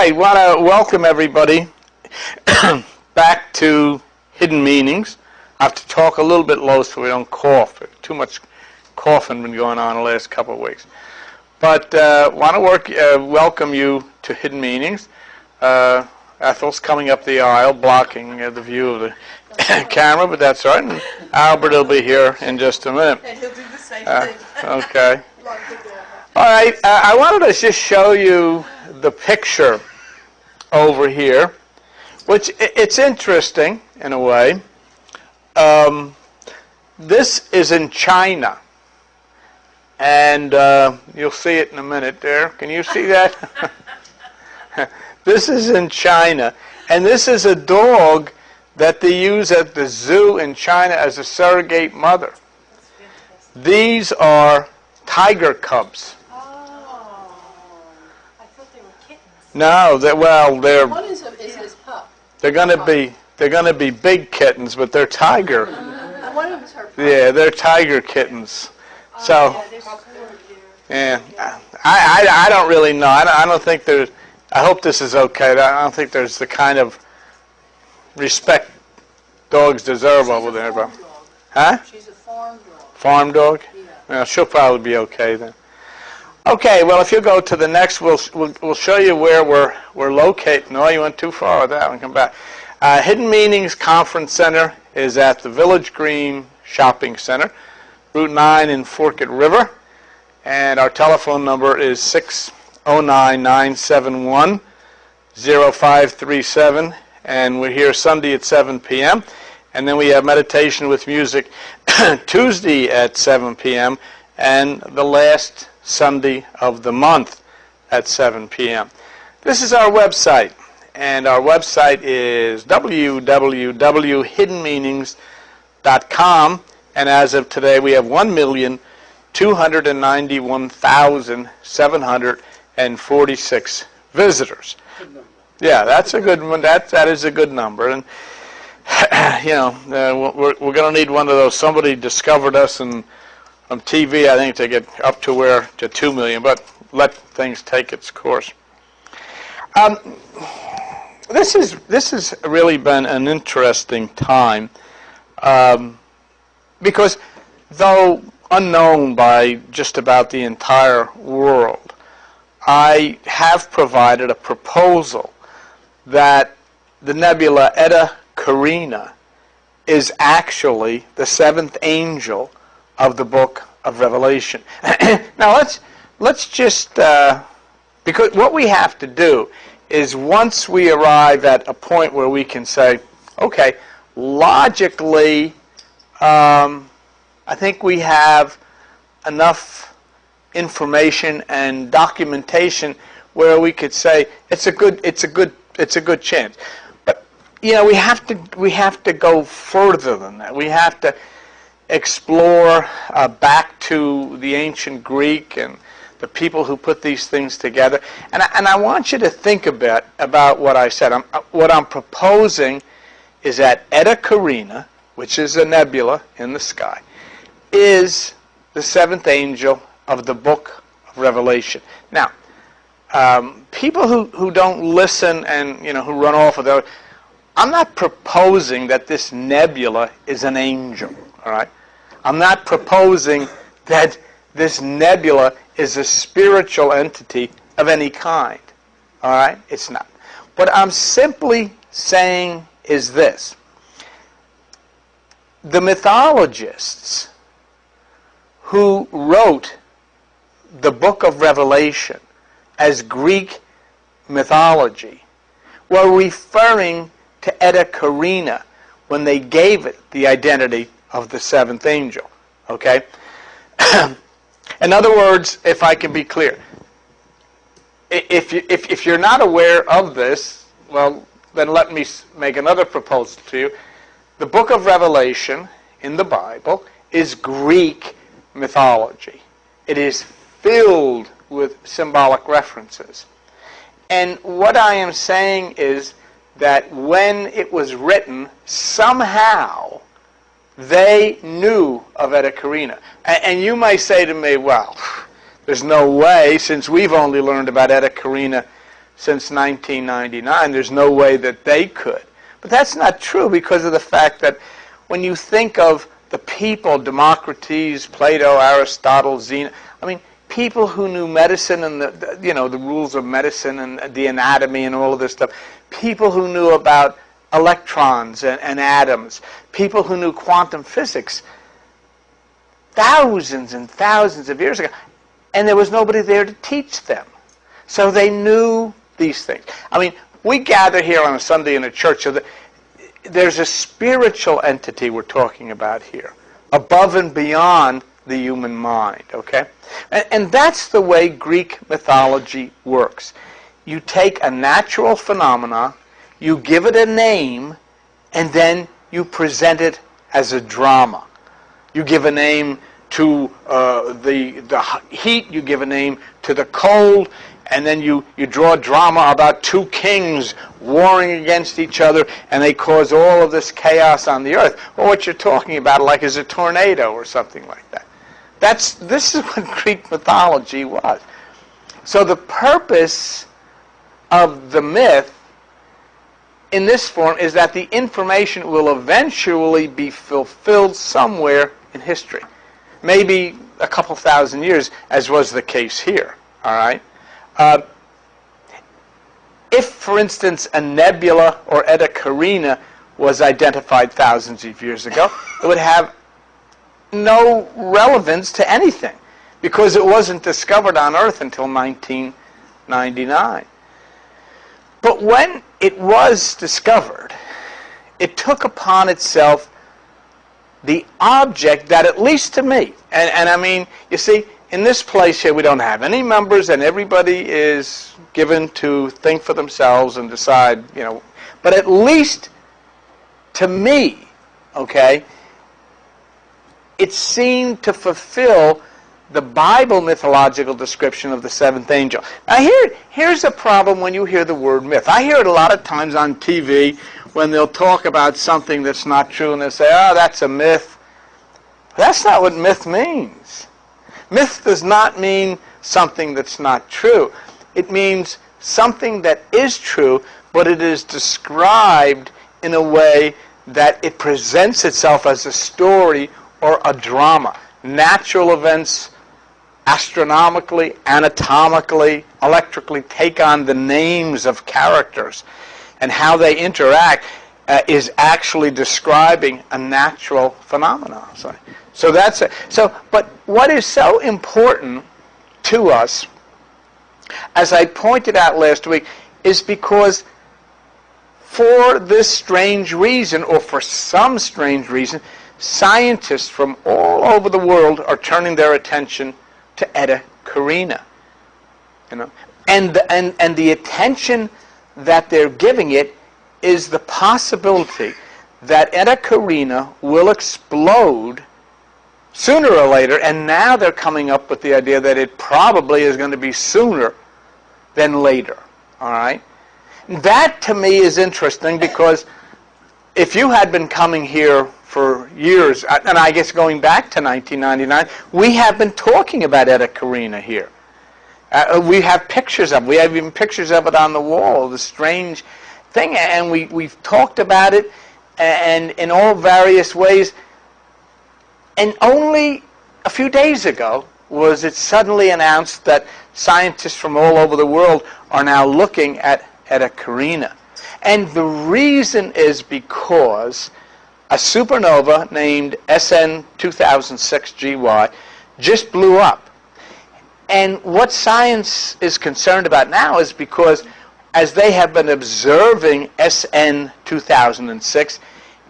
right, want to welcome everybody back to Hidden Meanings. I have to talk a little bit low so we don't cough. Too much coughing been going on the last couple of weeks. But want to welcome you to Hidden Meanings. Ethel's coming up the aisle, blocking the view of the camera, but that's all right. And Albert will be here in just a minute. And he'll do the same thing. Okay. All right, I wanted to just show you the picture over here, which it's interesting in a way. This is in China, and you'll see it in a minute there. Can you see that? This is in China, and this is a dog that they use at the zoo in China as a surrogate mother. These are tiger cubs. No, they're What is his pup? They're going to be big kittens, but they're tiger. One of them's her pup. Yeah, they're tiger kittens. So, yeah, I don't really know. I don't think there's. I hope this is okay. I don't think there's the kind of respect dogs deserve over there, but huh? She's a farm dog. Farm dog? Yeah. Well, she'll probably be okay then. Okay, well, if you go to the next, we'll show you where we're located. No, you went too far with that one. Come back. Hidden Meanings Conference Center is at the Village Green Shopping Center, Route 9 in Forked River, and our telephone number is 609-971-0537, and we're here Sunday at 7 p.m., and then we have meditation with music Tuesday at 7 p.m., and the last Sunday of the month at 7 p.m. This is our website, and our website is www.hiddenmeanings.com, and as of today we have 1,291,746 visitors. Yeah, that's a good one. That is a good number, and you know we're going to need one of those. Somebody discovered us and on TV, I think, to get up to 2 million, but let things take its course. This has really been an interesting time because though unknown by just about the entire world, I have provided a proposal that the nebula Eta Carina is actually the seventh angel of the book of Revelation. Now let's just because what we have to do is once we arrive at a point where we can say, okay, logically, I think we have enough information and documentation where we could say it's a good chance. But you know, we have to go further than that. We have to explore back to the ancient Greek and the people who put these things together. And I want you to think about what I said. What I'm proposing is that Eta Carina, which is a nebula in the sky, is the seventh angel of the book of Revelation. Now, people who don't listen and who run off with it, I'm not proposing that this nebula is an angel. All right, I'm not proposing that this nebula is a spiritual entity of any kind. All right, it's not. What I'm simply saying is this: the mythologists who wrote the book of Revelation as Greek mythology were referring to Eta Carina when they gave it the identity of the seventh angel. Okay? In other words, if I can be clear, if you're not aware of this, well, then let me make another proposal to you. The book of Revelation in the Bible is Greek mythology. It is filled with symbolic references. And what I am saying is that when it was written, somehow they knew of Eta Carina. And you may say to me, well, there's no way, since we've only learned about Eta Carina since 1999. There's no way that they could. But that's not true because of the fact that when you think of the people, Democritus, Plato, Aristotle, Zeno, I mean, people who knew medicine and the rules of medicine and the anatomy and all of this stuff, people who knew about electrons and atoms, people who knew quantum physics, thousands and thousands of years ago, and there was nobody there to teach them. So they knew these things. I mean, we gather here on a Sunday in a church, so there's a spiritual entity we're talking about here, above and beyond the human mind, okay? And that's the way Greek mythology works. You take a natural phenomena, you give it a name, and then you present it as a drama. You give a name to the heat, you give a name to the cold, and then you draw a drama about two kings warring against each other, and they cause all of this chaos on the earth. Well, what you're talking about, like, is a tornado or something like that. This is what Greek mythology was. So the purpose of the myth in this form is that the information will eventually be fulfilled somewhere in history. Maybe a couple thousand years, as was the case here. All right? If, for instance, a nebula or Eta Carina was identified thousands of years ago, it would have no relevance to anything because it wasn't discovered on Earth until 1999. But when it was discovered, it took upon itself the object that, at least to me, and I mean, you see, in this place here we don't have any members and everybody is given to think for themselves and decide, but at least to me, okay, it seemed to fulfill the Bible mythological description of the seventh angel. Now here's a problem when you hear the word myth. I hear it a lot of times on TV when they'll talk about something that's not true and they'll say, oh, that's a myth. That's not what myth means. Myth does not mean something that's not true. It means something that is true, but it is described in a way that it presents itself as a story or a drama. Natural events, astronomically, anatomically, electrically, take on the names of characters, and how they interact is actually describing a natural phenomenon. So that's it. But what is so important to us, as I pointed out last week, is because for this strange reason, or for some strange reason, scientists from all over the world are turning their attention to Eta Carina. And the attention that they're giving it is the possibility that Eta Carina will explode sooner or later, and now they're coming up with the idea that it probably is going to be sooner than later. All right? That, to me, is interesting because if you had been coming here for years, and I guess going back to 1999, we have been talking about Eta Carina here. We have pictures of it. We have even pictures of it on the wall, the strange thing, and we've talked about it and in all various ways. And only a few days ago was it suddenly announced that scientists from all over the world are now looking at Eta Carina. And the reason is because a supernova named SN 2006 GY just blew up. And what science is concerned about now is because as they have been observing SN 2006,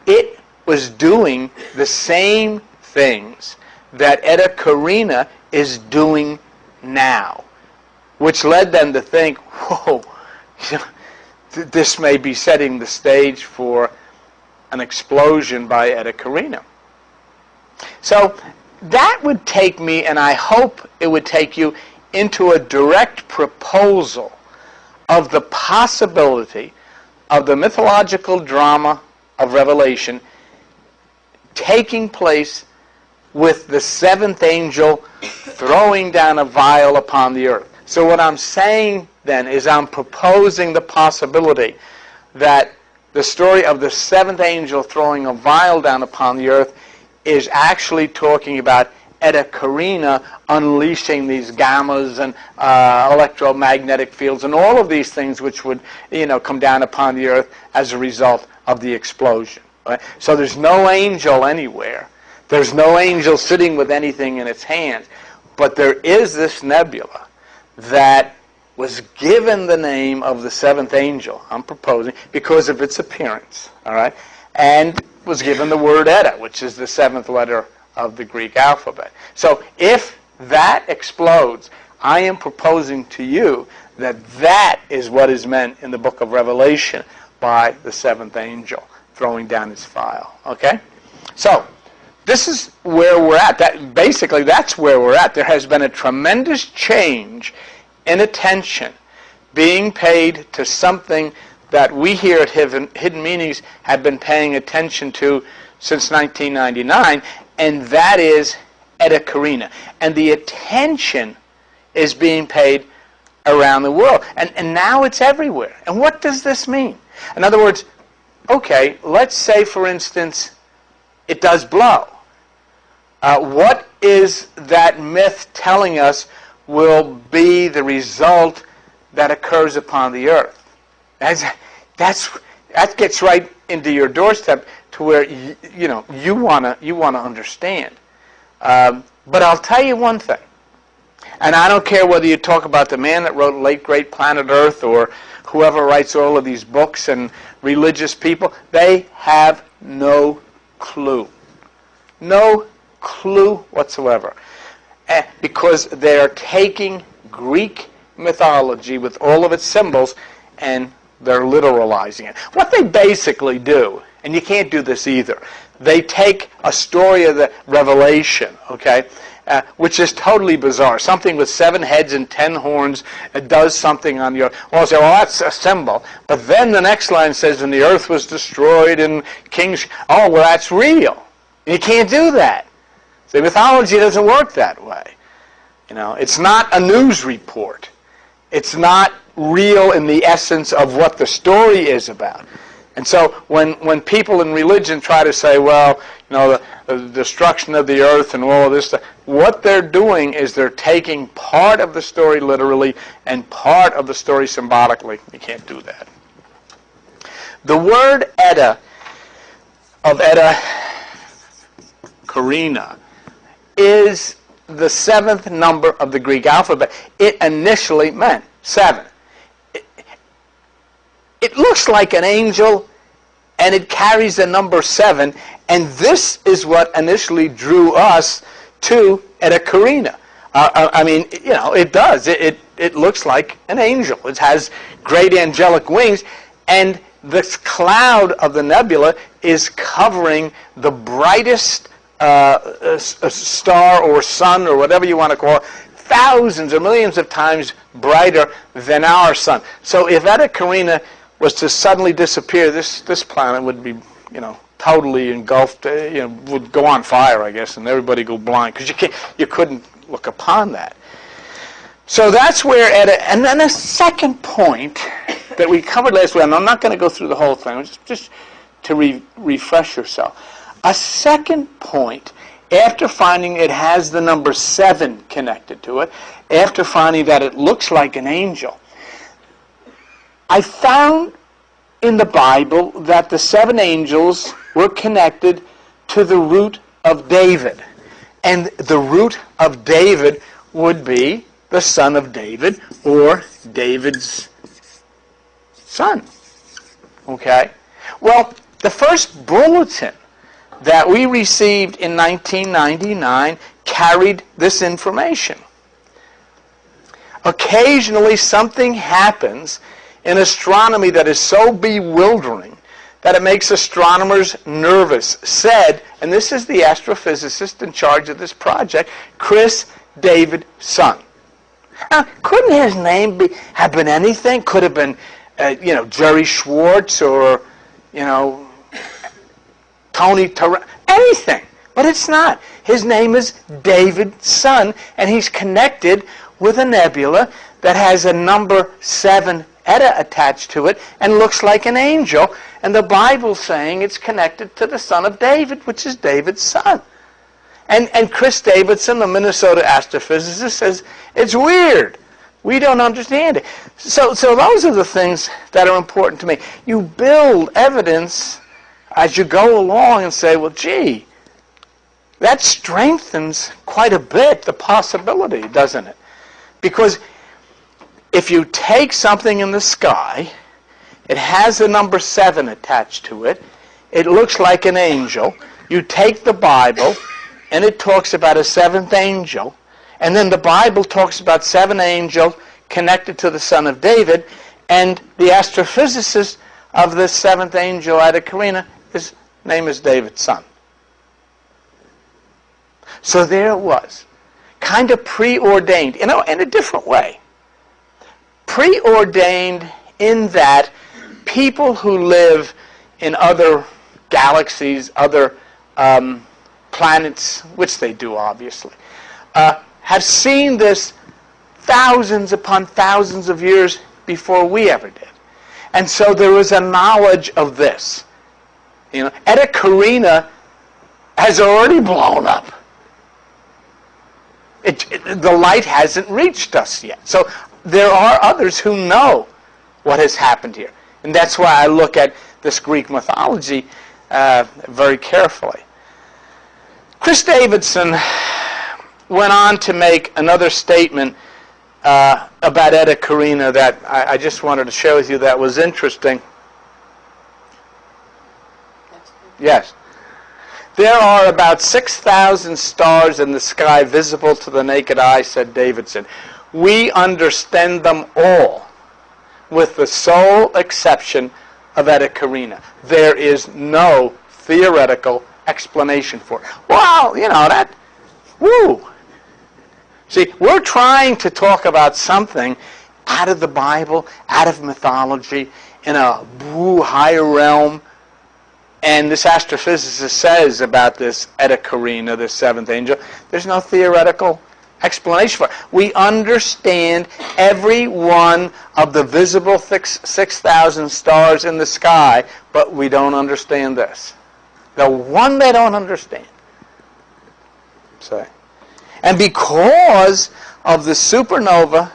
it was doing the same things that Eta Carina is doing now, which led them to think, whoa, this may be setting the stage for an explosion by Eta Carina. So that would take me, and I hope it would take you, into a direct proposal of the possibility of the mythological drama of Revelation taking place with the seventh angel throwing down a vial upon the earth. So what I'm saying then is I'm proposing the possibility that the story of the seventh angel throwing a vial down upon the earth is actually talking about Eta Carina unleashing these gammas and electromagnetic fields and all of these things which would, come down upon the earth as a result of the explosion. Right? So there's no angel anywhere. There's no angel sitting with anything in its hands. But there is this nebula that was given the name of the seventh angel, I'm proposing, because of its appearance, all right, and was given the word Eta, which is the seventh letter of the Greek alphabet. So if that explodes, I am proposing to you that that is what is meant in the book of Revelation by the seventh angel throwing down his vial, okay? So this is where we're at. Basically, that's where we're at. There has been a tremendous change in attention being paid to something that we here at Hidden Meanings have been paying attention to since 1999, and that is Eta Carina. And the attention is being paid around the world. And now it's everywhere. And what does this mean? In other words, okay, let's say, for instance, it does blow. What is that myth telling us will be the result that occurs upon the earth? That gets right into your doorstep to where you wanna understand. But I'll tell you one thing, and I don't care whether you talk about the man that wrote Late Great Planet Earth or whoever writes all of these books and religious people, they have no clue. No clue whatsoever. Because they're taking Greek mythology with all of its symbols and they're literalizing it. What they basically do, and you can't do this either, they take a story of the Revelation, okay, which is totally bizarre. Something with 7 heads and 10 horns does something on the earth. Well, say, well, that's a symbol. But then the next line says, and the earth was destroyed and kings... Oh, well, that's real. And you can't do that. See, mythology doesn't work that way. It's not a news report. It's not real in the essence of what the story is about. And so when people in religion try to say, well, the destruction of the earth and all of this stuff, what they're doing is they're taking part of the story literally and part of the story symbolically. You can't do that. The word Eta, of Eta Carina, is the 7th number of the Greek alphabet. It initially meant 7. It looks like an angel, and it carries the number 7, and this is what initially drew us to Eta Carina. It does. It looks like an angel. It has great angelic wings, and this cloud of the nebula is covering the brightest star or sun or whatever you want to call it, thousands or millions of times brighter than our sun. So if Eta Carina was to suddenly disappear, this planet would be, totally engulfed, would go on fire, I guess, and everybody go blind because you couldn't look upon that. So that's where Eta. And then a second point that we covered last week, and I'm not going to go through the whole thing, just to refresh yourself. A second point, after finding it has the number 7 connected to it, after finding that it looks like an angel, I found in the Bible that the 7 angels were connected to the root of David. And the root of David would be the son of David, or David's son. Okay? Well, the first bulletin that we received in 1999 carried this information. Occasionally something happens in astronomy that is so bewildering that it makes astronomers nervous, said, and this is the astrophysicist in charge of this project, Chris David Sun. Now, couldn't his name have been anything? Could have been, Jerry Schwartz or, Tony Tarrant, anything. But it's not. His name is David Sun, and he's connected with a nebula that has a number 7 Eta attached to it and looks like an angel, and the Bible's saying it's connected to the son of David, which is David's son. And Chris Davidson, the Minnesota astrophysicist, says it's weird. We don't understand it. So those are the things that are important to me. You build evidence as you go along and say, well, gee, that strengthens quite a bit the possibility, doesn't it? Because if you take something in the sky, it has the number 7 attached to it, it looks like an angel, you take the Bible, and it talks about a 7th angel, and then the Bible talks about 7 angels connected to the son of David, and the astrophysicist of this 7th angel, Eta Carina, his name is David's son. So there it was, kind of preordained, in a different way. Preordained in that people who live in other galaxies, other planets, which they do obviously, have seen this thousands upon thousands of years before we ever did. And so there was a knowledge of this. Eta Carina has already blown up. The light hasn't reached us yet. So there are others who know what has happened here. And that's why I look at this Greek mythology very carefully. Chris Davidson went on to make another statement about Eta Carina that I just wanted to share with you that was interesting. Yes. There are about 6,000 stars in the sky visible to the naked eye, said Davidson. We understand them all, with the sole exception of Eta Carina. There is no theoretical explanation for it. Well, that, woo! See, we're trying to talk about something out of the Bible, out of mythology, in a higher realm. And this astrophysicist says about this Eta Carina, this 7th angel, there's no theoretical explanation for it. We understand every one of the visible 6,000 stars in the sky, but we don't understand this. The one they don't understand. And because of the supernova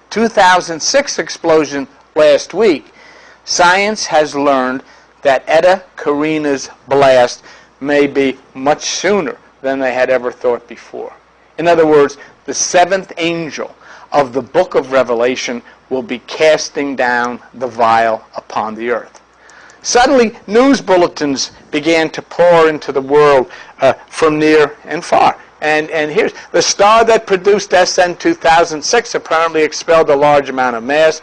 2006 explosion last week, science has learned that Eta Carina's blast may be much sooner than they had ever thought before. In other words, the 7th angel of the book of Revelation will be casting down the vial upon the earth. Suddenly, news bulletins began to pour into the world from near and far. And here's the star that produced SN 2006 apparently expelled a large amount of mass,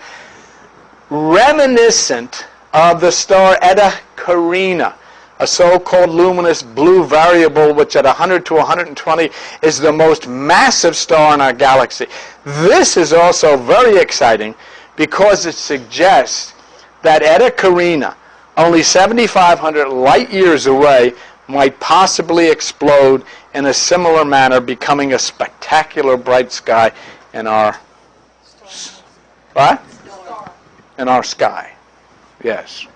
reminiscent of the star Eta Carina, a so-called luminous blue variable which at 100 to 120 is the most massive star in our galaxy. This is also very exciting because it suggests that Eta Carina, only 7,500 light years away, might possibly explode in a similar manner, becoming a spectacular bright sky in our in our sky. Yes.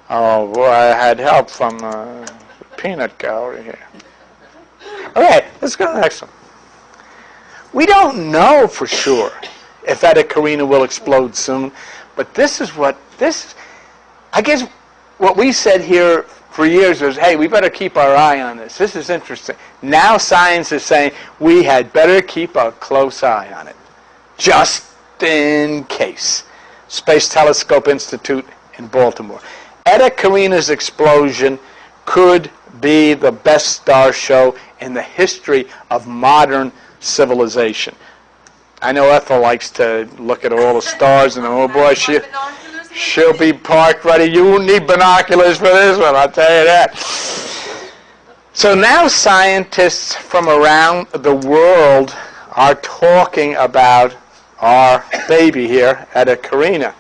Oh, boy, I had help from Peanut Gallery here. Okay, let's go to the next one. We don't know for sure if Eta Carina will explode soon, but I guess what we said here for years was, hey, we better keep our eye on this. This is interesting. Now science is saying we had better keep a close eye on it, just in case. Space Telescope Institute in Baltimore. Eta Carina's explosion could be the best star show in the history of modern civilization. I know Ethel likes to look at all the stars and, oh boy, she'll be parked ready. You won't need binoculars for this one, I'll tell you that. So now scientists from around the world are talking about our baby here, Eta Carina.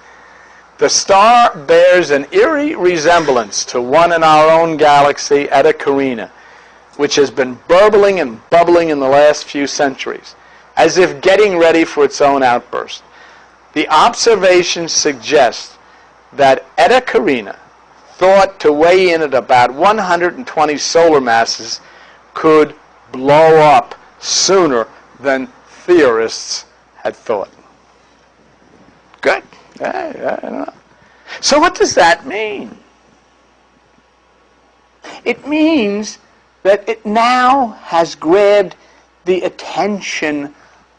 The star bears an eerie resemblance to one in our own galaxy, Eta Carina, which has been burbling and bubbling in the last few centuries, as if getting ready for its own outburst. the observations suggest that Eta Carina, thought to weigh in at about 120 solar masses, could blow up sooner than theorists had thought. Good. I don't know. So what does that mean? It means that it now has grabbed the attention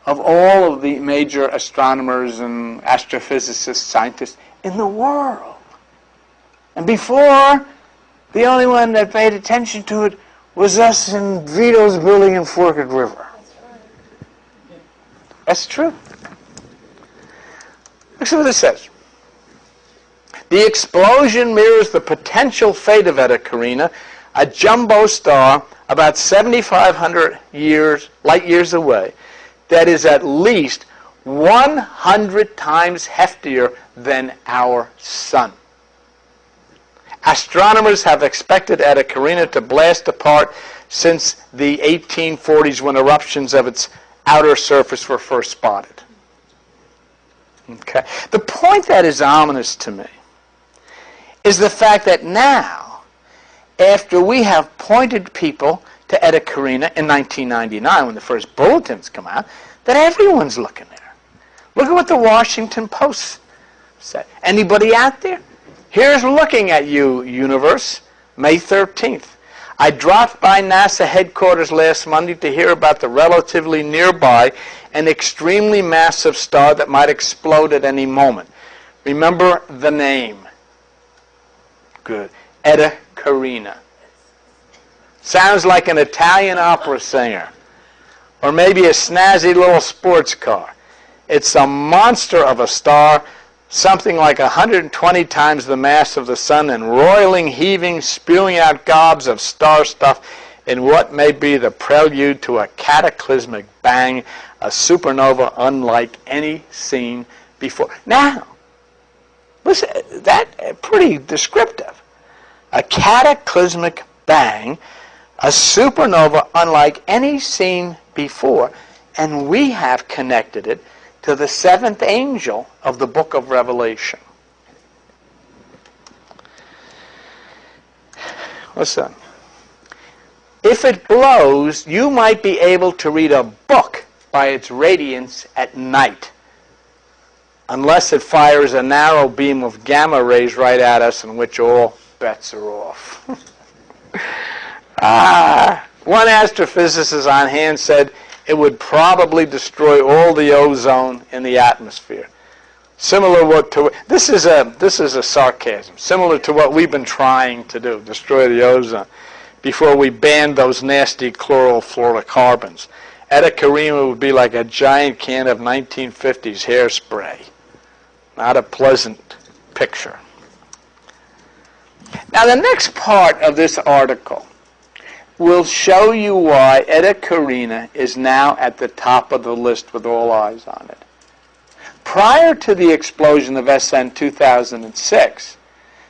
of all of the major astronomers and astrophysicists, scientists in the world. And before, the only one that paid attention to it was us in Vito's building in Forked River. That's true. Look at what it says. The explosion mirrors the potential fate of Eta Carina, a jumbo star about 7,500 light years away, that is at least 100 times heftier than our sun. Astronomers have expected Eta Carina to blast apart since the 1840s, when eruptions of its outer surface were first spotted. Okay. The point that is ominous to me is the fact that now, after we have pointed people to Eta Carina in 1999, when the first bulletins come out, that everyone's looking there. Look at what the Washington Post said. Anybody out there? Here's looking at you, universe, May 13th. I dropped by NASA headquarters last Monday to hear about the relatively nearby and extremely massive star that might explode at any moment. Remember the name. Good. Eta Carina. Sounds like an Italian opera singer. Or maybe a snazzy little sports car. It's a monster of a star, something like 120 times the mass of the sun, and roiling, heaving, spewing out gobs of star stuff in what may be the prelude to a cataclysmic bang, a supernova unlike any seen before. Now, listen, that's pretty descriptive. A cataclysmic bang, a supernova unlike any seen before, and we have connected it to the seventh angel of the book of Revelation. Listen, if it blows, you might be able to read a book by its radiance at night, unless it fires a narrow beam of gamma rays right at us, in which all bets are off. One astrophysicist on hand said it would probably destroy all the ozone in the atmosphere. Similar to this is a sarcasm. Similar to what we've been trying to do, destroy the ozone, before we banned those nasty chlorofluorocarbons. Eta Carina would be like a giant can of 1950s hairspray. Not a pleasant picture. Now the next part of this article will show you why Eta Carina is now at the top of the list with all eyes on it. Prior to the explosion of SN 2006,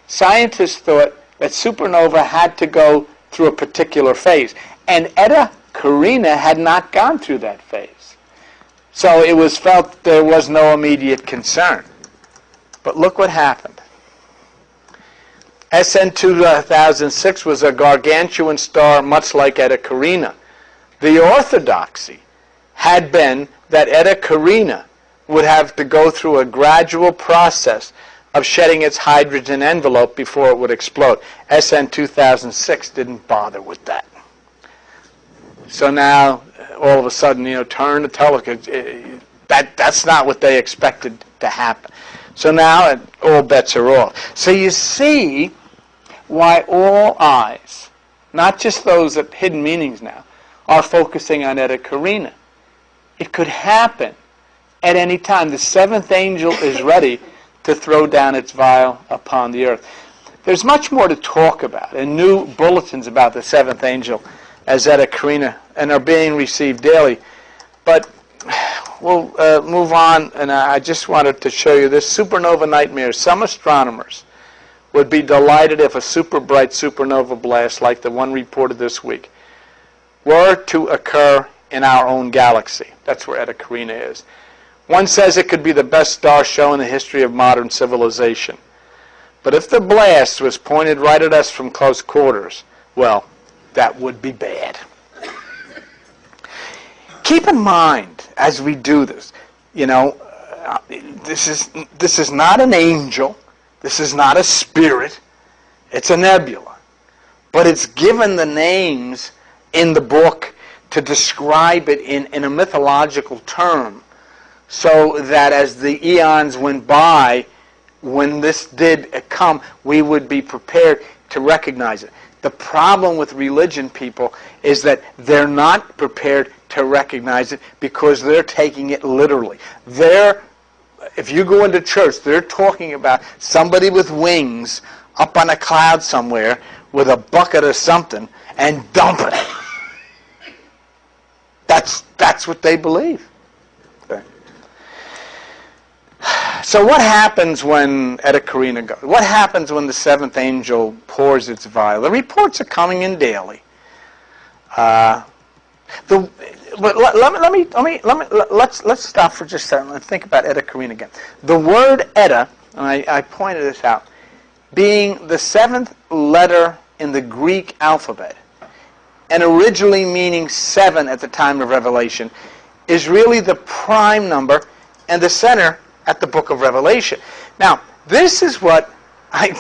scientists thought that supernova had to go through a particular phase, and Eta Carina had not gone through that phase. So it was felt there was no immediate concern. But look what happened. SN 2006 was a gargantuan star much like Eta Carina. The orthodoxy had been that Eta Carina would have to go through a gradual process of shedding its hydrogen envelope before it would explode. SN 2006 didn't bother with that. So now, all of a sudden, turn the telescope. That's not what they expected to happen. So now, all bets are off. So you see why all eyes, not just those at Hidden Meanings now, are focusing on Eta Carina. It could happen at any time. The seventh angel is ready to throw down its vial upon the earth. There's much more to talk about, and new bulletins about the seventh angel as Eta Carina, and are being received daily. But we'll move on, and I just wanted to show you this supernova nightmare. Some astronomers would be delighted if a super bright supernova blast like the one reported this week were to occur in our own galaxy. That's where Eta Carina is. One says it could be the best star show in the history of modern civilization. But if the blast was pointed right at us from close quarters, well, that would be bad. Keep in mind, as we do this, this is not an angel. This is not a spirit. It's a nebula. But it's given the names in the book to describe it in a mythological term, so that as the eons went by, when this did come, we would be prepared to recognize it. The problem with religion, people, is that they're not prepared to recognize it because they're taking it literally. If you go into church, they're talking about somebody with wings up on a cloud somewhere with a bucket or something and dumping it. That's what they believe. Okay. So what happens when Eta Carina goes? What happens when the seventh angel pours its vial? The reports are coming in daily. Let's stop for just a second and think about Eta Carina again. The word Eta, and I pointed this out, being the seventh letter in the Greek alphabet, and originally meaning 7 at the time of Revelation, is really the prime number and the center at the book of Revelation. Now, this is what I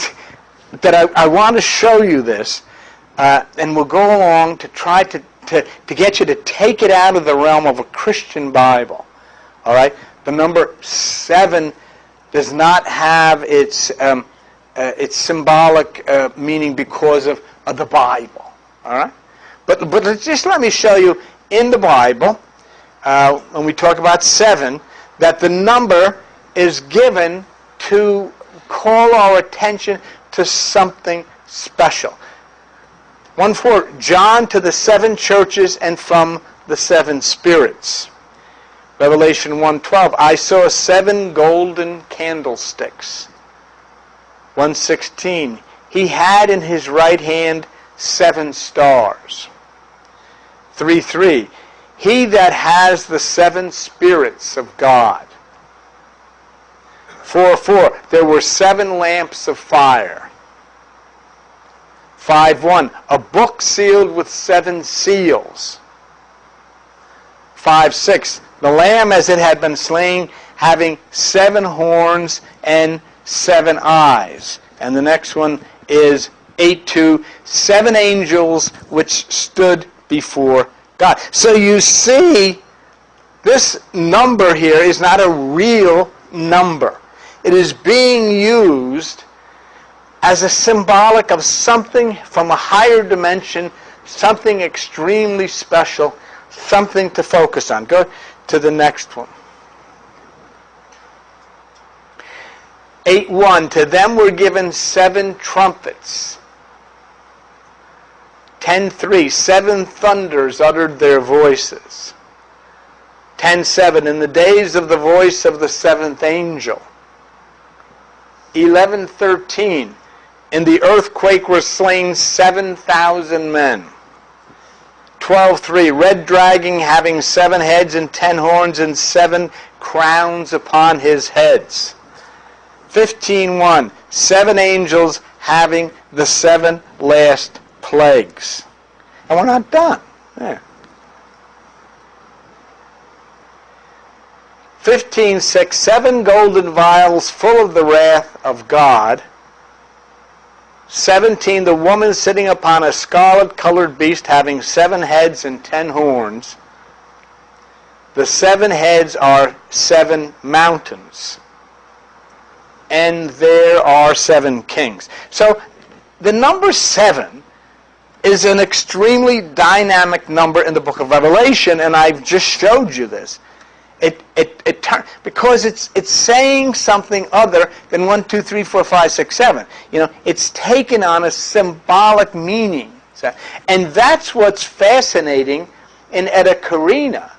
want to show you this, and we'll go along to try to get you to take it out of the realm of a Christian Bible. All right? The number 7 does not have its symbolic meaning because of the Bible. All right? But just let me show you in the Bible, when we talk about 7, that the number is given to call our attention to something special. 1:4, John to the 7 churches and from the 7 spirits. Revelation 1:12, I saw 7 golden candlesticks. 1:16, he had in his right hand 7 stars. 3:3, he that has the 7 spirits of God. 4:4, there were 7 lamps of fire. 5:1, a book sealed with 7 seals. 5:6, the lamb as it had been slain, having 7 horns and 7 eyes. And the next one is 8:2, 7 angels which stood before God. So you see, this number here is not a real number. It is being used as a symbolic of something from a higher dimension, something extremely special, something to focus on. Go to the next one. 8:1, to them were given 7 trumpets. 10:3, 7 thunders uttered their voices. 10:7, in the days of the voice of the 7th angel. 11:13, in the earthquake were slain 7,000 men. 12:3, red dragon having 7 heads and 10 horns and 7 crowns upon his heads. 15:1, 7 angels having the 7 last plagues. And we're not done. There. 15:6, 7 golden vials full of the wrath of God. 17, the woman sitting upon a scarlet-colored beast having 7 heads and 10 horns. The 7 heads are 7 mountains. And there are 7 kings. So the number 7 is an extremely dynamic number in the book of Revelation, and I've just showed you this. Because it's saying something other than 1, 2, 3, 4, 5, 6, 7. It's taken on a symbolic meaning. And that's what's fascinating in Eta Carina.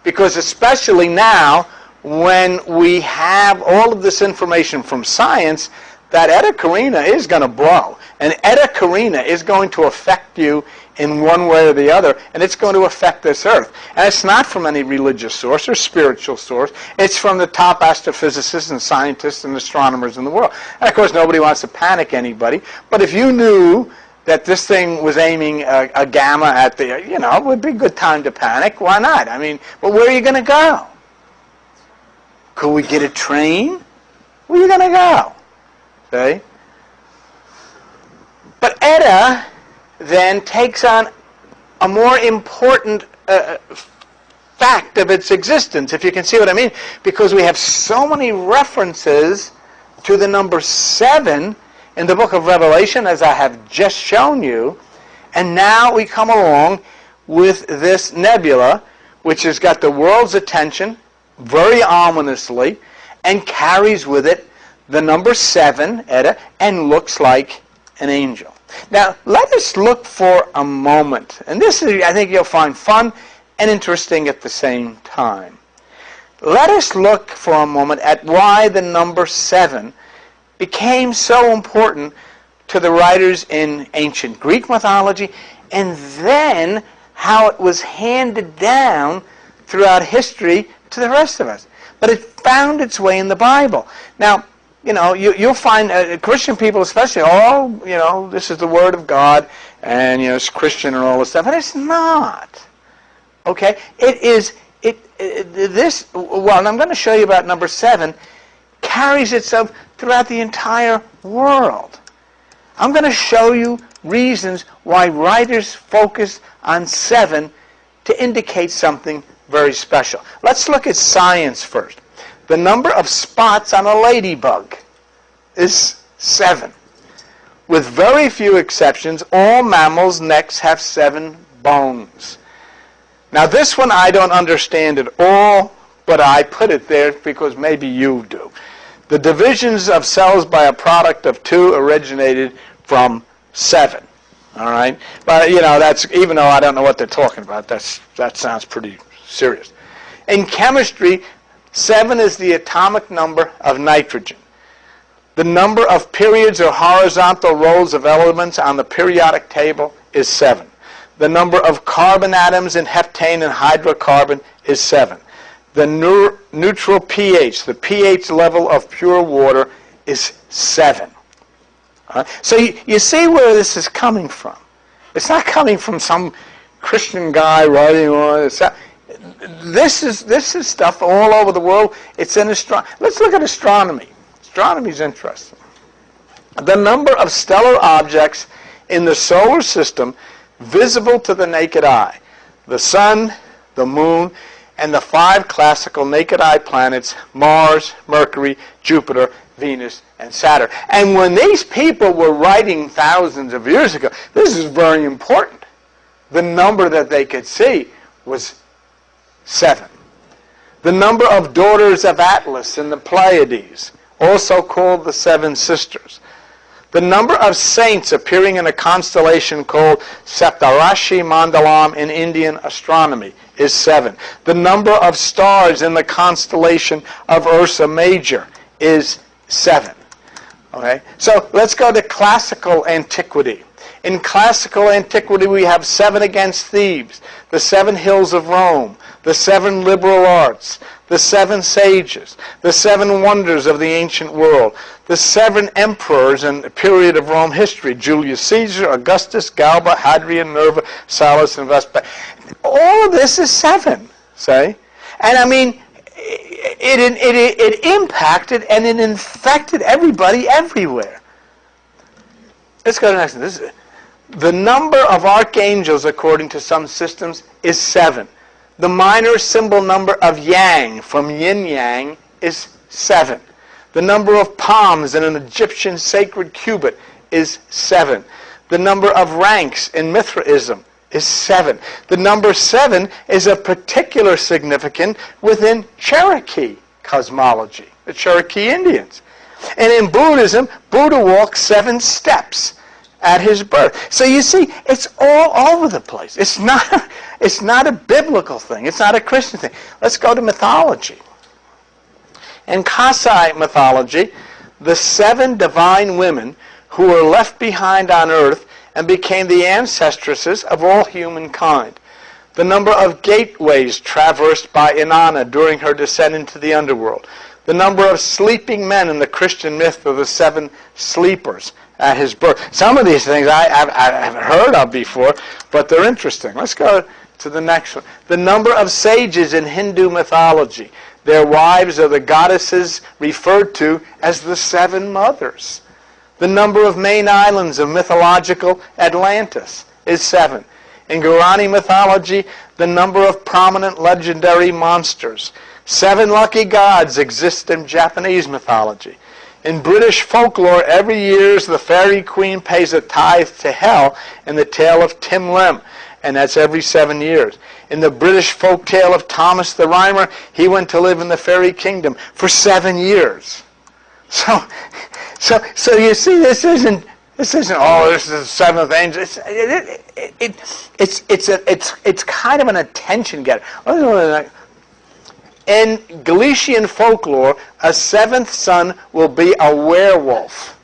Because especially now, when we have all of this information from science, that Eta Carina is going to blow. And Eta Carina is going to affect you in one way or the other, and it's going to affect this Earth. And it's not from any religious source or spiritual source. It's from the top astrophysicists and scientists and astronomers in the world. And of course, nobody wants to panic anybody, but if you knew that this thing was aiming a gamma at the, it would be a good time to panic. Why not? I mean, but where are you going to go? Could we get a train? Where are you going to go? Okay? But Eta then takes on a more important fact of its existence, if you can see what I mean, because we have so many references to the number 7 in the book of Revelation, as I have just shown you, and now we come along with this nebula, which has got the world's attention very ominously, and carries with it the number 7, Eta, and looks like an angel. Now, let us look for a moment, and this is, I think you'll find fun and interesting at the same time. Let us look for a moment at why the number 7 became so important to the writers in ancient Greek mythology, and then how it was handed down throughout history to the rest of us. But it found its way in the Bible. Now, you'll find Christian people especially, this is the Word of God, and, it's Christian and all this stuff. And it's not. Okay? It is, and I'm going to show you about number 7, carries itself throughout the entire world. I'm going to show you reasons why writers focus on 7 to indicate something very special. Let's look at science first. The number of spots on a ladybug is 7. With very few exceptions, all mammals' necks have 7 bones. Now this one I don't understand at all, but I put it there because maybe you do. The divisions of cells by a product of 2 originated from 7. All right? But, that's, even though I don't know what they're talking about, that sounds pretty serious. In chemistry, 7 is the atomic number of nitrogen. The number of periods or horizontal rows of elements on the periodic table is 7. The number of carbon atoms in heptane and hydrocarbon is 7. The neutral pH, the pH level of pure water, is 7. So you see where this is coming from. It's not coming from some Christian guy writing on it. This is stuff all over the world. It's in astronomy. Let's look at astronomy. Astronomy is interesting. The number of stellar objects in the solar system visible to the naked eye. The sun, the moon, and the 5 classical naked eye planets, Mars, Mercury, Jupiter, Venus, and Saturn. And when these people were writing thousands of years ago, this is very important. The number that they could see was 7. The number of daughters of Atlas in the Pleiades, also called the 7 sisters. The number of saints appearing in a constellation called Saptarashi Mandalam in Indian astronomy is 7. The number of stars in the constellation of Ursa Major is 7. Okay? So let's go to classical antiquity. In classical antiquity, we have 7 against Thebes, the 7 hills of Rome, the 7 liberal arts, the 7 sages, the 7 wonders of the ancient world, the 7 emperors in the period of Rome history, Julius Caesar, Augustus, Galba, Hadrian, Nerva, Sallust, and Vespasian. All of this is 7, say? And I mean, it impacted and it infected everybody everywhere. Let's go to the next one. The number of archangels, according to some systems, is 7. The minor symbol number of yang from yin-yang is 7. The number of palms in an Egyptian sacred cubit is 7. The number of ranks in Mithraism is 7. The number 7 is of particular significance within Cherokee cosmology, the Cherokee Indians. And in Buddhism, Buddha walked 7 steps at his birth. So you see, it's all over the place. It's not a biblical thing. It's not a Christian thing. Let's go to mythology. In Kasai mythology, the 7 divine women who were left behind on earth and became the ancestresses of all humankind. The number of gateways traversed by Inanna during her descent into the underworld. The number of sleeping men in the Christian myth of the 7 sleepers at his birth. Some of these things I haven't heard of before, but they're interesting. Let's go to the next one. The number of sages in Hindu mythology. Their wives are the goddesses referred to as the 7 mothers. The number of main islands of mythological Atlantis is 7. In Guarani mythology, the number of prominent legendary monsters. 7 lucky gods exist in Japanese mythology. In British folklore, every year the fairy queen pays a tithe to hell in the tale of Tim Lim, and that's every 7 years. In the British folk tale of Thomas the Rhymer, he went to live in the fairy kingdom for 7 years. So you see, this isn't this is the 7th angel. It's kind of an attention getter. In Galician folklore, a 7th son will be a werewolf.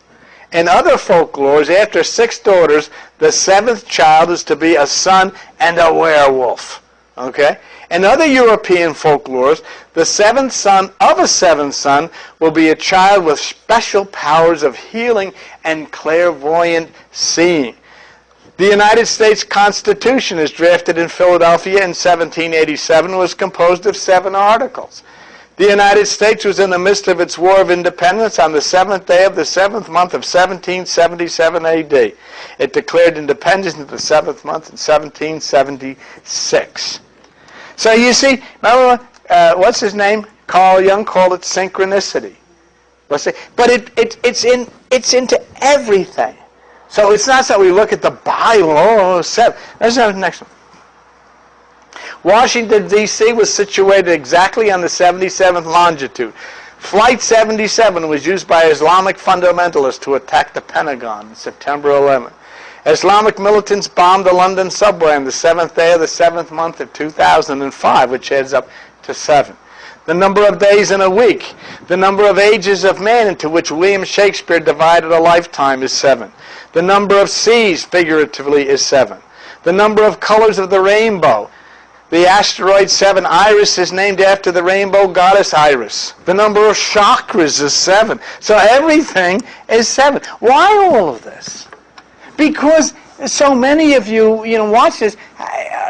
In other folklores, after 6 daughters, the 7th child is to be a son and a werewolf. Okay? In other European folklores, the 7th son of a 7th son will be a child with special powers of healing and clairvoyant seeing. The United States Constitution, as drafted in Philadelphia in 1787, was composed of 7 articles. The United States was in the midst of its War of Independence on the 7th day of the 7th month of 1777 A.D. It declared independence in the 7th month in 1776. So you see, remember, what's his name? Carl Jung called it synchronicity. But it's into everything. So it's not that we look at the Bible, 7. Let's have the next one. Washington, D.C. was situated exactly on the 77th longitude. Flight 77 was used by Islamic fundamentalists to attack the Pentagon on September 11th. Islamic militants bombed the London subway on the 7th day of the 7th month of 2005, which adds up to 7. The number of days in a week. The number of ages of man into which William Shakespeare divided a lifetime is 7. The number of seas, figuratively, is 7. The number of colors of the rainbow. The asteroid 7 Iris is named after the rainbow goddess Iris. The number of chakras is 7. So everything is 7. Why all of this? Because so many of you, watch this,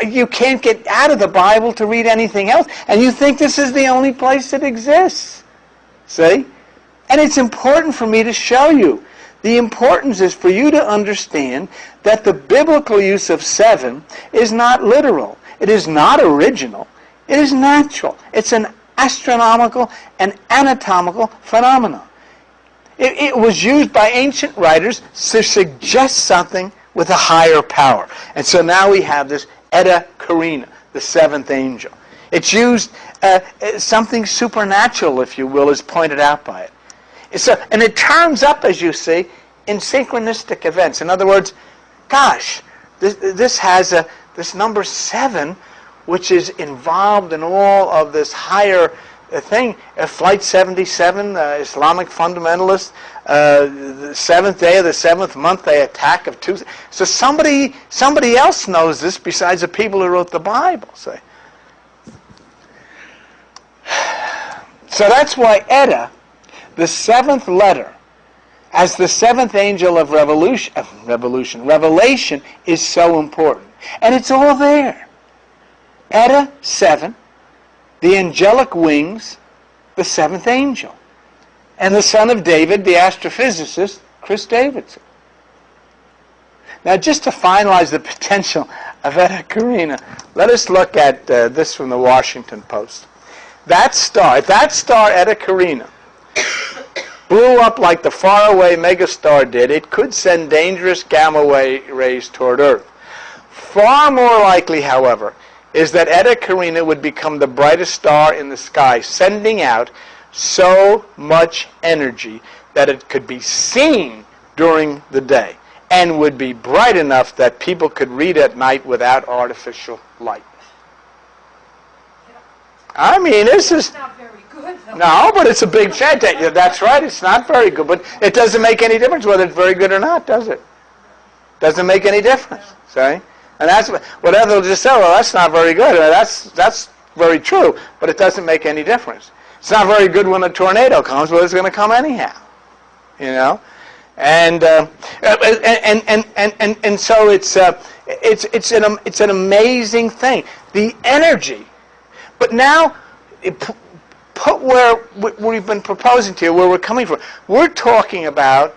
you can't get out of the Bible to read anything else, and you think this is the only place it exists. See? And it's important for me to show you. The importance is for you to understand that the biblical use of 7 is not literal. It is not original. It is natural. It's an astronomical and anatomical phenomenon. It was used by ancient writers to suggest something with a higher power. And so now we have this Eta Carina, the 7th angel. It's used, something supernatural, if you will, is pointed out by it. And it turns up, as you see, in synchronistic events. In other words, gosh, this has this number 7, which is involved in all of this higher thing. Flight 77, Islamic fundamentalists, the 7th day of the 7th month, they attack of 2. So somebody else knows this besides the people who wrote the Bible. So that's why Eta, the 7th letter, as the 7th angel of revelation, is so important. And it's all there. Eta 7, the angelic wings, the 7th angel. And the son of David, the astrophysicist, Chris Davidson. Now, just to finalize the potential of Eta Carina, let us look at this from the Washington Post. That star, Eta Carina, blew up like the faraway megastar did, it could send dangerous gamma rays toward Earth. Far more likely, however, is that Eta Carina would become the brightest star in the sky, sending out so much energy that it could be seen during the day and would be bright enough that people could read at night without artificial light. I mean, this is... Not very good, though. No, but it's a big chance. That's right, it's not very good, but it doesn't make any difference whether it's very good or not, does it? Doesn't make any difference. See? And that's what others will just say, well, that's not very good. That's very true, but it doesn't make any difference. It's not very good when a tornado comes, but it's going to come anyhow. You know? And so it's an amazing thing. The energy. But now, put where we've been proposing to you, where we're coming from. We're talking about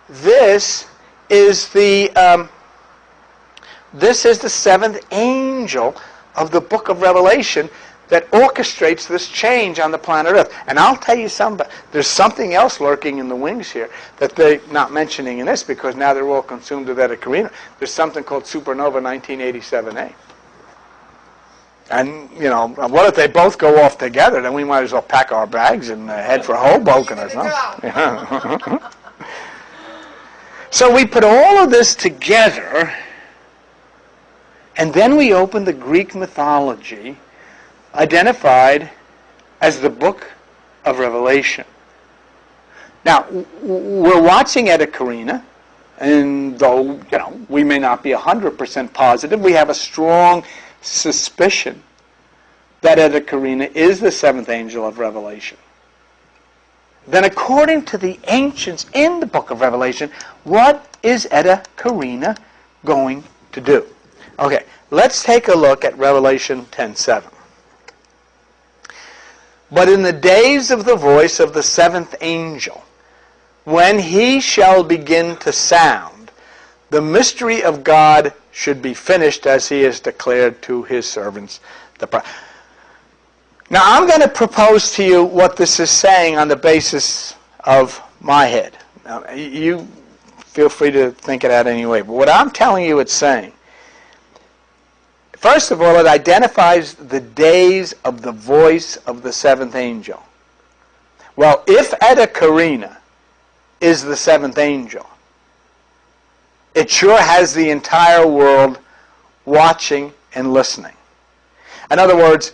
this is the seventh angel of the book of Revelation that orchestrates this change on the planet Earth. And I'll tell you something, there's something else lurking in the wings here that they're not mentioning in this because now they're all consumed with Eta Carina. There's something called Supernova 1987A. And, you know, what if they both go off together? Then we might as well pack our bags and head for Hoboken or something. Yeah. So we put all of this together, and then we open the Greek mythology identified as the book of Revelation. Now, we're watching Eta Carina, and though, you know, we may not be 100% positive, we have a strong suspicion that Eta Carina is the seventh angel of Revelation. Then according to the ancients in the book of Revelation, what is Eta Carina going to do? Okay, let's take a look at Revelation 10:7. But in the days of the voice of the seventh angel, when he shall begin to sound, the mystery of God should be finished as he has declared to his servants the prophets. Now I'm going to propose to you what this is saying on the basis of my head. Now, you feel free to think it out anyway, but what I'm telling you it's saying, first of all, it identifies the days of the voice of the seventh angel. Well, if Eta Carina is the seventh angel, it sure has the entire world watching and listening. In other words,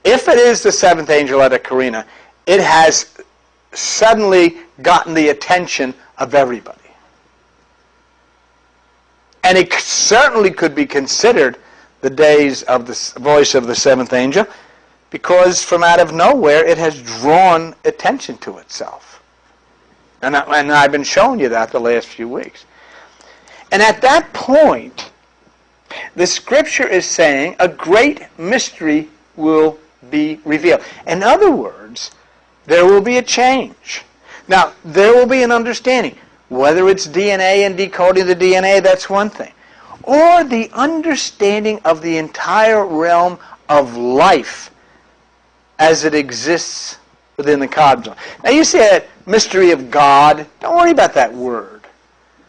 if it is the seventh angel Eta Carina, it has suddenly gotten the attention of everybody. And it certainly could be considered the days of the voice of the seventh angel because from out of nowhere it has drawn attention to itself. And I've been showing you that the last few weeks. And at that point, the Scripture is saying a great mystery will be revealed. In other words, there will be a change. Now, there will be an understanding. Whether it's DNA and decoding the DNA, that's one thing. Or the understanding of the entire realm of life as it exists within the cosmos. Now, you see that mystery of God. Don't worry about that word.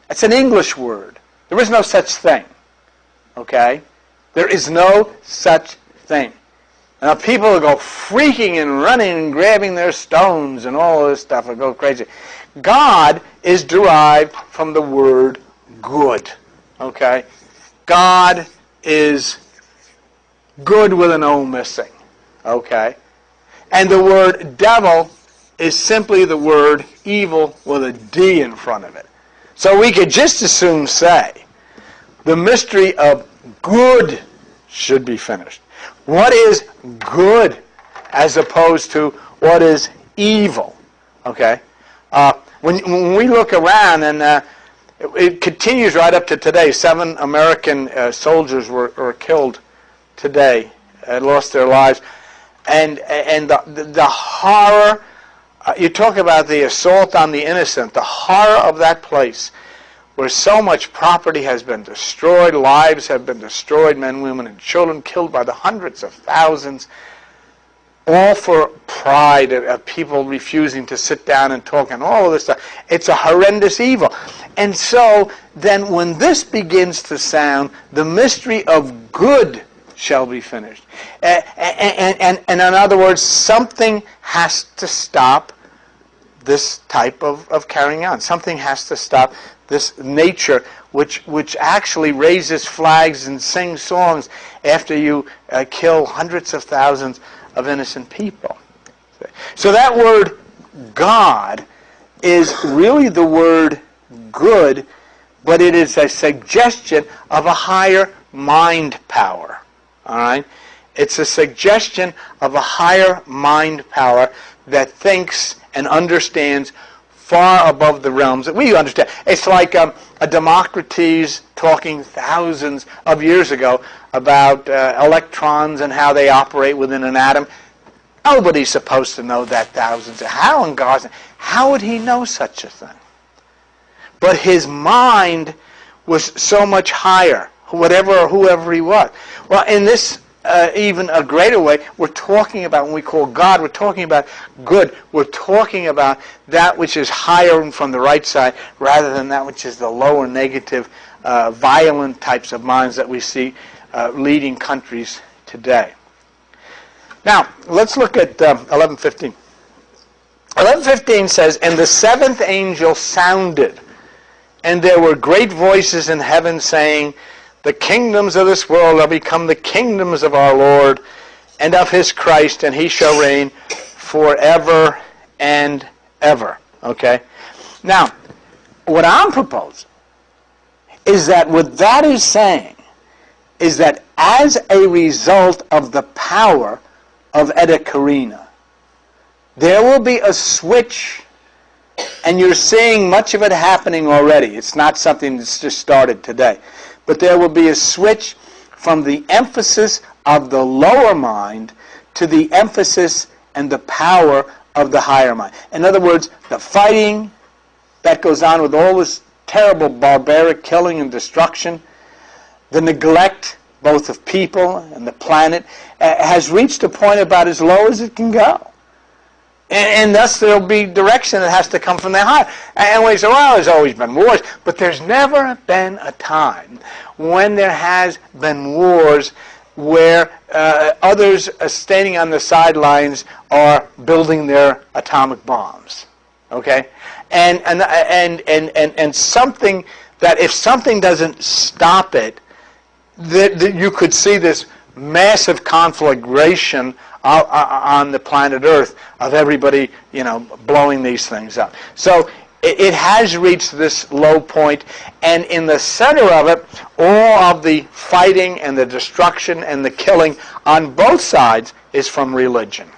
It's an English word. There is no such thing. Okay? There is no such thing. Now people will go freaking and running and grabbing their stones and all this stuff and go crazy. God is derived from the word good. Okay? God is good with an O missing. Okay? And the word devil is simply the word evil with a D in front of it. So we could just as soon say the mystery of good should be finished. What is good as opposed to what is evil? Okay? When we look around, and it continues right up to today. 7 American soldiers were killed today, lost their lives. And the horror, you talk about the assault on the innocent, the horror of that place where so much property has been destroyed, lives have been destroyed, men, women, and children killed by the hundreds of thousands, all for pride of people refusing to sit down and talk and all of this stuff. It's a horrendous evil. And so then when this begins to sound, the mystery of good shall be finished. And in other words, something has to stop this type of carrying on. Something has to stop this nature which actually raises flags and sings songs after you kill hundreds of thousands of innocent people. So that word God is really the word good but it is a suggestion of a higher mind power. All right? It's a suggestion of a higher mind power that thinks and understands far above the realms that we understand. It's like a Democritus talking thousands of years ago about electrons and how they operate within an atom. Nobody's supposed to know that thousands of... How in God's name? How would he know such a thing? But his mind was so much higher, whoever he was. Well, in this even a greater way, we're talking about, when we call God, we're talking about good. We're talking about that which is higher and from the right side, rather than that which is the lower, negative, violent types of minds that we see leading countries today. Now, let's look at 11:15. 11:15 says, "And the seventh angel sounded, and there were great voices in heaven saying, the kingdoms of this world are become the kingdoms of our Lord and of his Christ, and he shall reign forever and ever." Okay? Now, what I'm proposing is that what that is saying is that as a result of the power of Eta Carina, there will be a switch, and you're seeing much of it happening already. It's not something that's just started today. But there will be a switch from the emphasis of the lower mind to the emphasis and the power of the higher mind. In other words, the fighting that goes on with all this terrible barbaric killing and destruction, the neglect both of people and the planet, has reached a point about as low as it can go. And thus there will be direction that has to come from the higher. And we say, well, there's always been wars, but there's never been a time when there has been wars where others standing on the sidelines are building their atomic bombs. Okay? And something that if something doesn't stop it, that you could see this massive conflagration on the planet Earth of everybody, blowing these things up. So it has reached this low point, and in the center of it, all of the fighting and the destruction and the killing on both sides is from religion.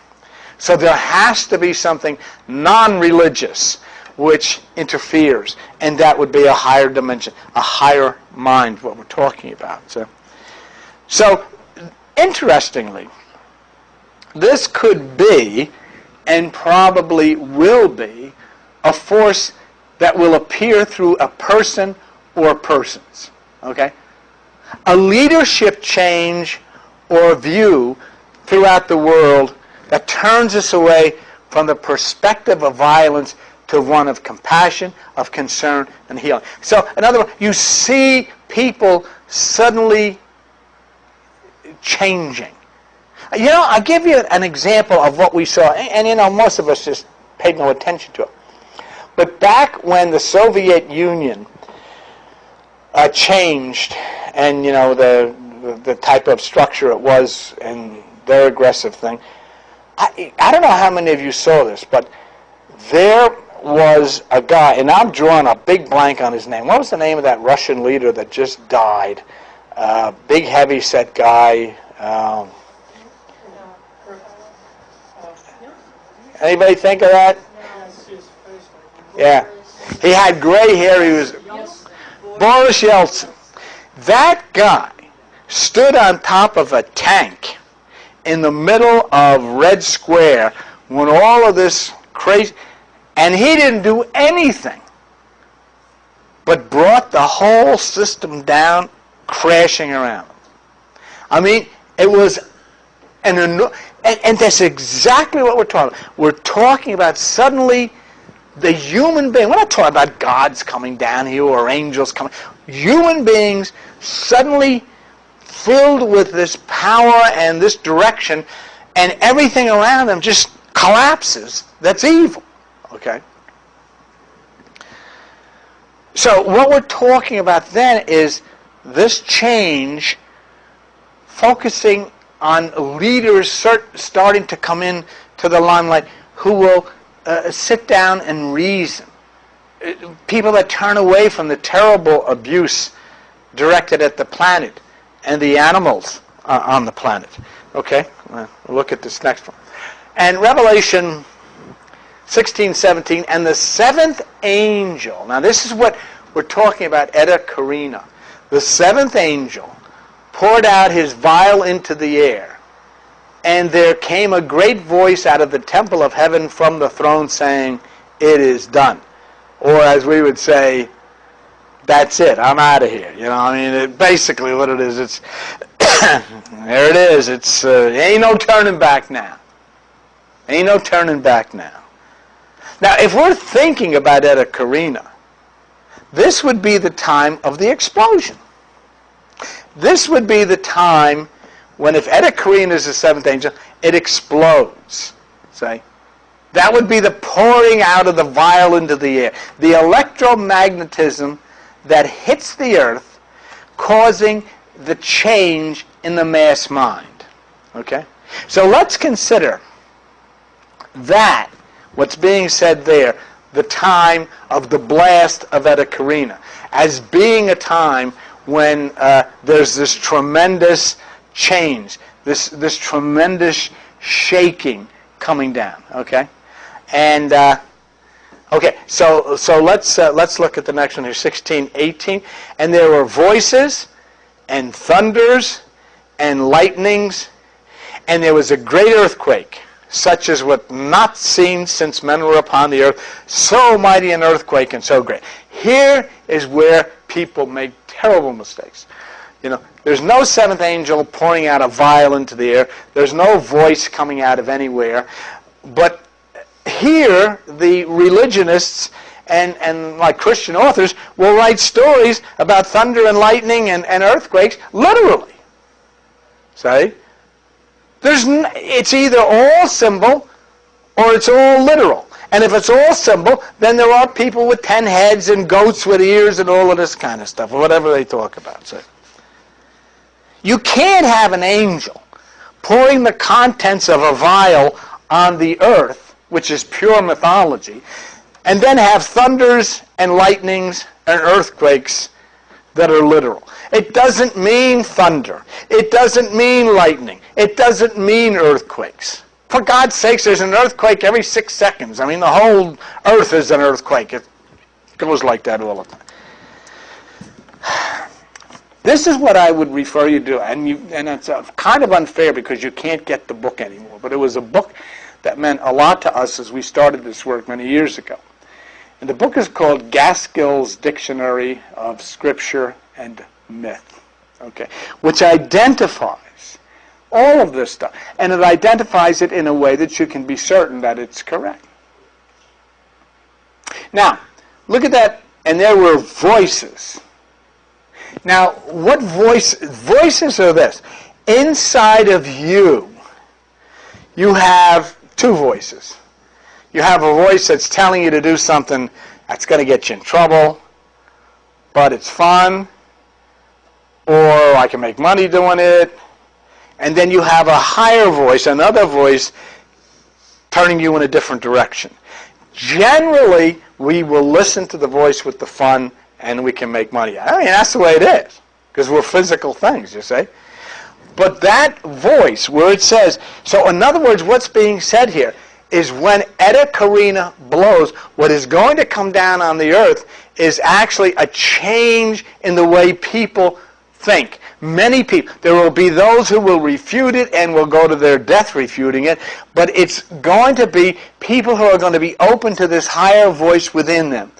So there has to be something non-religious which interferes, and that would be a higher dimension, a higher mind, what we're talking about. So interestingly, this could be, and probably will be, a force that will appear through a person or persons. Okay? A leadership change or view throughout the world that turns us away from the perspective of violence to one of compassion, of concern, and healing. So, in other words, you see people suddenly changing. I'll give you an example of what we saw, and most of us just paid no attention to it. But back when the Soviet Union changed, and the type of structure it was, and their aggressive thing, I don't know how many of you saw this, but there was a guy, and I'm drawing a big blank on his name. What was the name of that Russian leader that just died? Big, heavy-set guy. Anybody think of that? Yeah. He had gray hair. He was Boris Yeltsin. That guy stood on top of a tank in the middle of Red Square when all of this crazy... And he didn't do anything but brought the whole system down, crashing around. I mean, it was and that's exactly what we're talking about. We're talking about suddenly the human being. We're not talking about gods coming down here or angels coming. Human beings suddenly filled with this power and this direction, and everything around them just collapses. That's evil. Okay? So what we're talking about then is this change focusing on leaders starting to come in to the limelight who will sit down and reason. people that turn away from the terrible abuse directed at the planet and the animals on the planet. Okay? We'll look at this next one. And Revelation 16:17, and the seventh angel. Now this is what we're talking about, Eta Carina. The seventh angel poured out his vial into the air, and there came a great voice out of the temple of heaven from the throne saying, "It is done." Or as we would say, "That's it, I'm out of here." You know, I mean, basically what it is, it's there it is. It's ain't no turning back now. Ain't no turning back now. Now, if we're thinking about Eta Carina, this would be the time of the explosion. This would be the time when, if Eta Carina is the seventh angel, it explodes. See? That would be the pouring out of the vial into the air. The electromagnetism that hits the earth, causing the change in the mass mind. Okay? So let's consider that, what's being said there, the time of the blast of Eta Carina, as being a time when there's this tremendous change, this tremendous shaking coming down. Okay, and okay, so let's look at the next one here, 16:18, and there were voices and thunders and lightnings, and there was a great earthquake, such as was not seen since men were upon the earth, so mighty an earthquake and so great. Here is where people make terrible mistakes. You know, there's no seventh angel pouring out a vial into the air. There's no voice coming out of anywhere. But here, the religionists and like Christian authors will write stories about thunder and lightning and earthquakes literally. See? It's either all symbol or it's all literal. And if it's all symbol, then there are people with 10 heads and goats with ears and all of this kind of stuff, or whatever they talk about. So you can't have an angel pouring the contents of a vial on the earth, which is pure mythology, and then have thunders and lightnings and earthquakes that are literal. It doesn't mean thunder. It doesn't mean lightning. It doesn't mean earthquakes. For God's sakes, there's an earthquake every 6 seconds. I mean, the whole earth is an earthquake. It goes like that all the time. This is what I would refer you to, and it's kind of unfair because you can't get the book anymore, but it was a book that meant a lot to us as we started this work many years ago. And the book is called Gaskell's Dictionary of Scripture and Myth, okay, which identifies all of this stuff, and it identifies it in a way that you can be certain that it's correct. Now, look at that, and there were voices. Now, what voices are this? Inside of you, you have two voices. You have a voice that's telling you to do something that's going to get you in trouble, but it's fun, or I can make money doing it. And then you have a higher voice, another voice, turning you in a different direction. Generally, we will listen to the voice with the fun, and we can make money. I mean, that's the way it is, because we're physical things, you see. But that voice, where it says, so in other words, what's being said here is when Eta Carina blows, what is going to come down on the earth is actually a change in the way people think. Many people, there will be those who will refute it and will go to their death refuting it, but it's going to be people who are going to be open to this higher voice within them.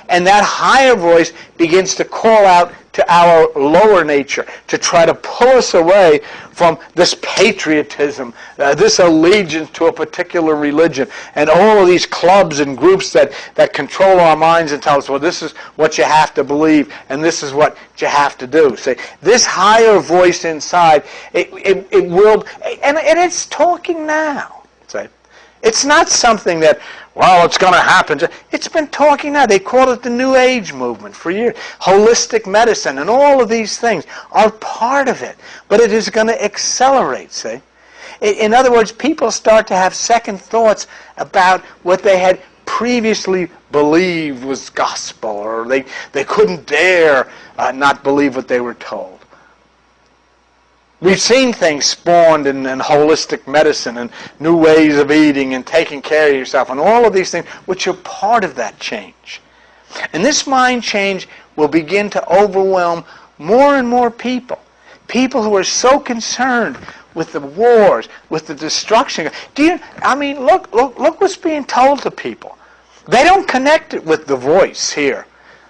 And that higher voice begins to call out to our lower nature to try to pull us away from this patriotism, this allegiance to a particular religion, and all of these clubs and groups that control our minds and tell us, well, this is what you have to believe, and this is what you have to do. See, this higher voice inside, it will, and it's talking now. See, it's not something that, well, it's going to happen. It's been talking now. They call it the New Age movement for years. Holistic medicine and all of these things are part of it. But it is going to accelerate, see? In other words, people start to have second thoughts about what they had previously believed was gospel, or they couldn't dare not believe what they were told. We've seen things spawned in holistic medicine and new ways of eating and taking care of yourself and all of these things which are part of that change. And this mind change will begin to overwhelm more and more people. People who are so concerned with the wars, with the destruction. Look what's being told to people. They don't connect it with the voice here.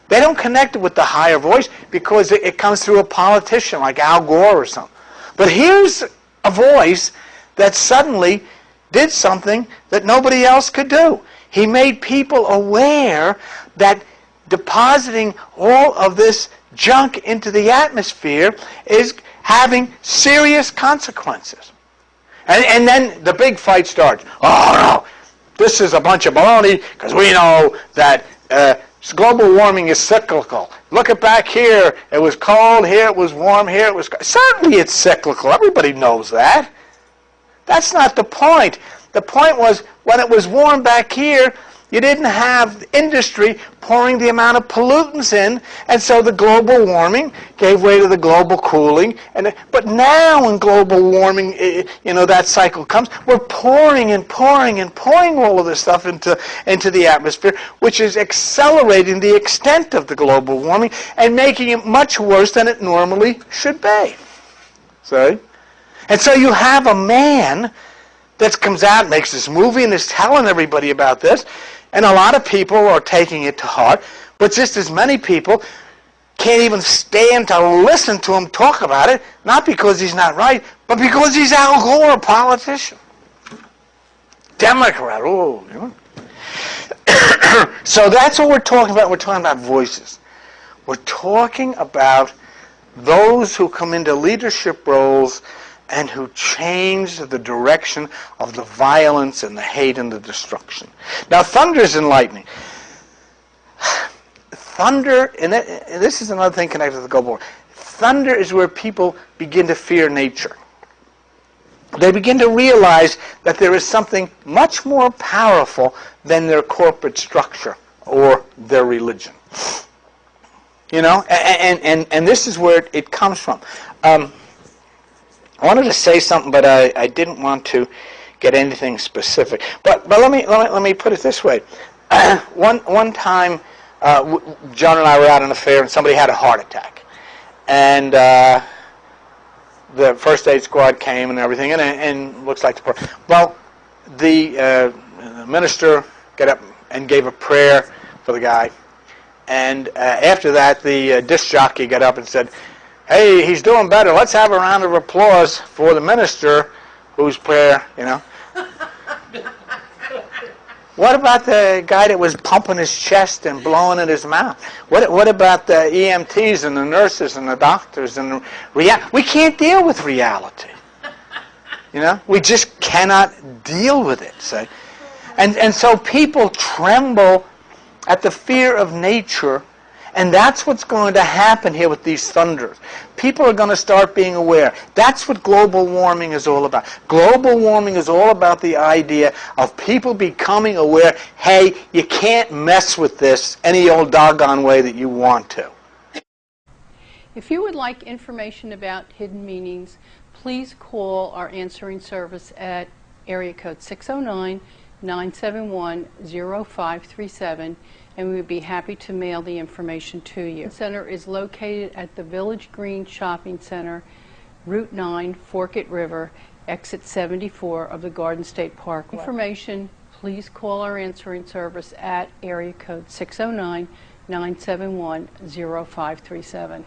They don't connect it with the higher voice because it comes through a politician like Al Gore or something. But here's a voice that suddenly did something that nobody else could do. He made people aware that depositing all of this junk into the atmosphere is having serious consequences. And then the big fight starts. Oh, no, this is a bunch of baloney because we know that global warming is cyclical. Look at back here. It was cold. Here it was warm. Here it was cold. Certainly it's cyclical. Everybody knows that. That's not the point. The point was when it was warm back here, you didn't have industry pouring the amount of pollutants in, and so the global warming gave way to the global cooling. But now when global warming, that cycle comes, we're pouring and pouring and pouring all of this stuff into the atmosphere, which is accelerating the extent of the global warming and making it much worse than it normally should be. See? And so you have a man that comes out, makes this movie, and is telling everybody about this. And a lot of people are taking it to heart, but just as many people can't even stand to listen to him talk about it, not because he's not right, but because he's Al Gore, a politician. Democrat, So that's what we're talking about. We're talking about voices. We're talking about those who come into leadership roles and who change the direction of the violence and the hate and the destruction. Now, thunder is and lightning. Thunder, and this is another thing connected to the global war. Thunder is where people begin to fear nature. They begin to realize that there is something much more powerful than their corporate structure or their religion. And this is where it comes from. I wanted to say something, but I didn't want to get anything specific. But let me put it this way. One time, John and I were out on a fair, and somebody had a heart attack, and the first aid squad came and everything, and looks like the minister got up and gave a prayer for the guy, and after that, the disc jockey got up and said, "Hey, he's doing better. Let's have a round of applause for the minister whose prayer, What about the guy that was pumping his chest and blowing in his mouth? What about the EMTs and the nurses and the doctors? We can't deal with reality. We just cannot deal with it. See? And so people tremble at the fear of nature. And that's what's going to happen here with these thunders. People are going to start being aware. That's what global warming is all about. Global warming is all about the idea of people becoming aware, hey, you can't mess with this any old doggone way that you want to. If you would like information about hidden meanings, please call our answering service at area code 609-971-0537. and we would be happy to mail the information to you. The center is located at the Village Green Shopping Center, Route 9, Forkett River, exit 74 of the Garden State Park. Information, please call our answering service at area code 609-971-0537.